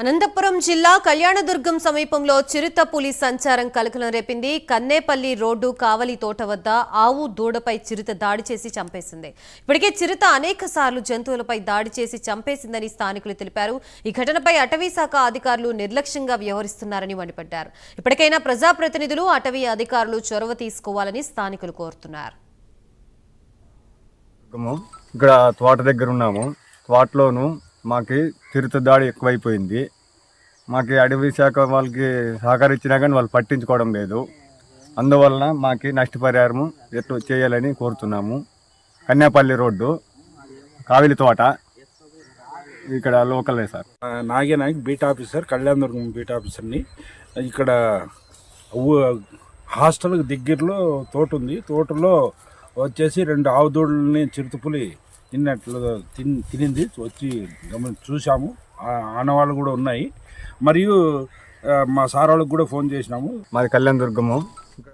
అనంతపురం జిల్లా కళ్యాణదుర్గం సమీపంలో చిరుత పులి సంచారం కలకలం రేపింది. కన్నేపల్లి రోడ్డు కావలి తోట వద్ద ఆవు దూడపై చిరుత దాడి చేసి చంపేసింది. ఇప్పటికే చిరుత అనేక సార్లు జంతువులపై దాడి చేసి చంపేసిందని స్థానికులు తెలిపారు. ఈ ఘటనపై అటవీ శాఖ అధికారులు నిర్లక్ష్యంగా వ్యవహరిస్తున్నారని మండిపడ్డారు. ఇప్పటికైనా ప్రజాప్రతినిధులు అటవీ అధికారులు చొరవ తీసుకోవాలని స్థానికులు కోరుతున్నారు. ఇక్కడ తోట దగ్గర ఉన్నాము. తోటలోను మాకు చిరుత దాడి ఎక్కువైపోయింది. మాకు అడవి శాఖ వాళ్ళకి సహకరించినా కానీ వాళ్ళు పట్టించుకోవడం లేదు. అందువలన మాకు నష్టపరిహారం ఎట్లా చేయాలని కోరుతున్నాము. కన్నేపల్లి రోడ్డు కావిలి తోట ఇక్కడ లోకలే sir. Nagenayak beat officer, Kalyandurg beat ఆఫీసర్ని. ఇక్కడ హాస్టల్ దగ్గరలో తోట ఉంది. తోటలో వచ్చేసి 2 ఆవు దూడలని చిరుతపులి తినింది. వచ్చి చూసాము. ఆనవాళ్ళు కూడా ఉన్నాయి. మరియు మా సార్ వాళ్ళకి కూడా ఫోన్ చేసినాము. మాది కళ్యాణదుర్గము.